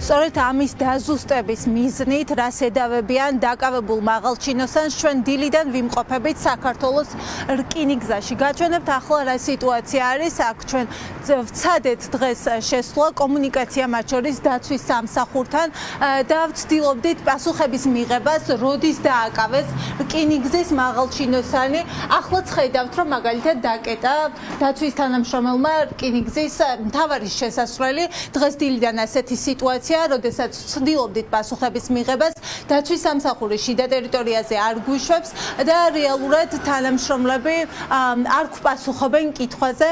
სწორედ ამის დაზუსტების მიზნით, რა შედავებიან დაკავებულ მაღალჩინოსანს ჩვენ დილიდან ვიმყოფებით საქართველოს რკინიგზაში. გაჩვენებთ ახლა რა სიტუაცია არის, აქ ჩვენ ვცადეთ დღეს შესვლა კომუნიკაცია მათ შორის დაცვის სამსახურთან და ვცდილობდით პასუხების მიღებას, როდის დააკავეს რკინიგზის მაღალჩინოსანი. ახლაც ხედავთ, რომ მაგალითად დაკეტა დაცვის თანამშრომელმა რკინიგზის მთავარი შესასვლელი. დღეს დილიდან ასეთი სიტუაცია, როდესაც ვცდილობდით პასუხების მიღებას, დაცვის სამსახური შიდა ტერიტორიაზე არ გვიშვებს და რეალურად თანამშრომლები არ გვპასუხობენ კითხვაზე,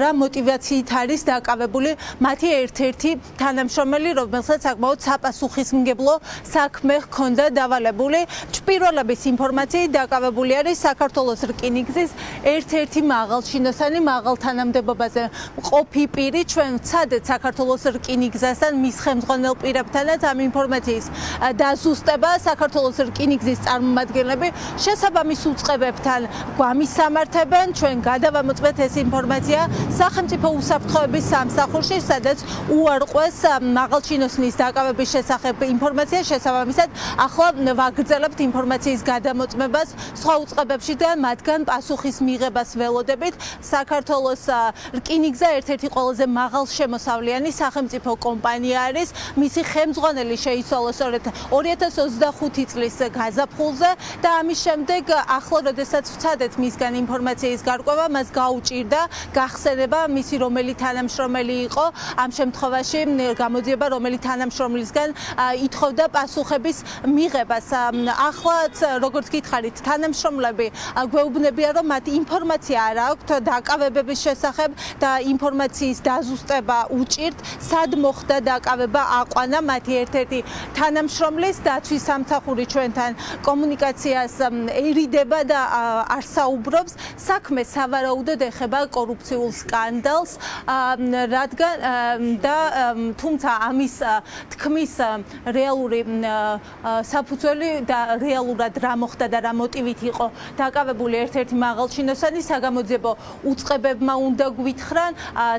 რა მოტივაციით არის დაკავებული მათი ერთ-ერთი თანამშრომელი, რომელსაც საკმაოდ საპასუხისმგებლო საქმე ჰქონდა დავალებული. პირველების ინფორმაციით დაკავებული არის საქართველოს რკინიგზის ერთ-ერთი მაღალჩინოსანი, მაღალ თანამდებობაზე მყოფი პირი. ჩვენ ვცადეთ საქართველოს რკინიგზასთან, მის ხელმძღვანელ პირებთანაც ამ ინფორმაციის დაზუსტება. საქართველოს რკინიგზის წარმომადგენლები შესაბამის უწყებებთან გვამისამართებენ. ჩვენ გადავამოწმეთ ეს ინფორმაცია სახელმწიფო უსაფრთხოების სამსახურში, სადაც უარყვეს მაღალჩინოსნის დაკავების შესახებ ინფორმაცია. შესაბამისად, ახლა ვაგრძელებთ ინფორმაციის გადამოწმებას სხვა უწყებებში და მათგან პასუხის მიღებას ველოდებით. საქართველოს რკინიგზა ერთ-ერთი ყველაზე მაღალშემოსავლიანი სახელმწიფო კომპანია არის. მისი ხელმძღვანელი შეიცვალა სწორედ 2025 წლის გაზაფხულზე და ამის შემდეგ ახლა როდესაც ვცადეთ მისგან ინფორმაციის გარკვევა, მას გაუჭირდა გახსენება მისი რომელი თანამშრომელი იყო. ამ შემთხვევაში გამოძიება რომელი თანამშრომლისგან ითხოვდა პასუხების მიღებას. ახლაც როგორც გითხარით, თანამშრომლები გვეუბნებიან, რომ მათ ინფორმაცია არ აქვთ დაკავებების შესახებ და ინფორმაციის დაზუსტება უჭირთ. სად მოხდა დაკავება აყვანა მათი ერთ-ერთი თანამშრომლის. დაცვის სამსახური ჩვენთან კომუნიკაციას ერიდება და არ საუბრობს. საქმე სავარაუდოდ ეხება კორუფციულ სკანდალს, რადგან და თუმცა ამის თქმის რეალური საფუძველი და რეალურად რა მოხდა და რა მოტივით იყო დაკავებული ერთ-ერთი მაღალჩინოსანი, საგამოძიებო უწყებებმა უნდა გვითხრან.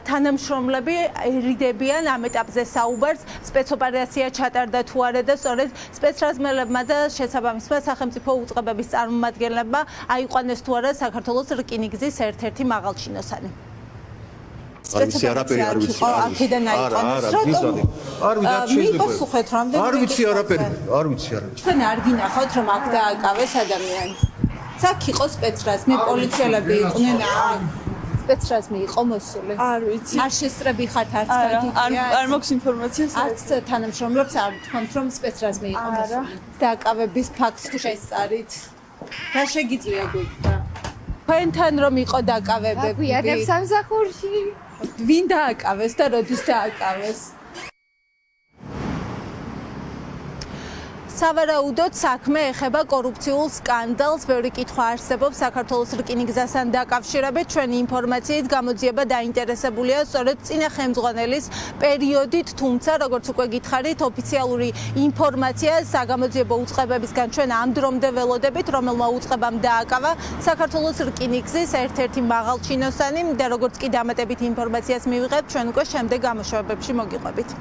თანამშრომლები ერიდებიან ამ ეტაპზე საუბარს, სპეცოპერაცია ჩატარდა თუ არა და სწორედ სპეცრაზმელებმა და შესაბამისმა სახელმწიფო უწყებების წარმომადგენლებმა აიყვანეს თუ არა საქართველოს რკინიგზის ერთ-ერთი მაღალჩინოსანი. ვიცი არაფერი არ ვიცი. აქედან აიყვანეს. მიპასუხეთ რამდენი? არ ვიცი არაფერი. თქვენ არ გინახავთ რომ აქ დააკავეს ადამიანი. აქ იყო სპეცრაზმი, პოლიციელები იყვნენ. სპეცრაზმი იყო მოსული. არ ვიცი. არ შესწრებიხათ არც კაგიკია. არ მაქვს ინფორმაცია. არც თანამშრომლებს არ თქვენ რომ სპეცრაზმი იყო მოსული. დაკავების ფაქტს თუ შესწარით. რა შეგიძლია გვიქნა? თქვენთან რომ იყო დაკავებები. გვიადებს სამსახურში. ვინ დააკავეს და როდის დააკავეს? სავარაუდოდ საქმე ეხება კორუფციულ სკანდალს. ბევრი კითხვა არსებობს საქართველოს რკინიგზასთან დაკავშირებით. ჩვენი ინფორმაციით გამოძიება დაინტერესებულია სწორედ წინა ხელმძღვანელის პერიოდით, თუმცა როგორც უკვე გითხარით, ოფიციალური ინფორმაცია საგამოძიებო უწყებებისგან ჩვენ ამ დრომდე ველოდებით, რომელმა უწყებამ დააკავა საქართველოს რკინიგზის ერთ-ერთი მაღალჩინოსანი და როგორც კი დამატებით ინფორმაციას მივიღებთ, ჩვენ უკვე შემდეგ გამოშვებებში მოგიყვებით.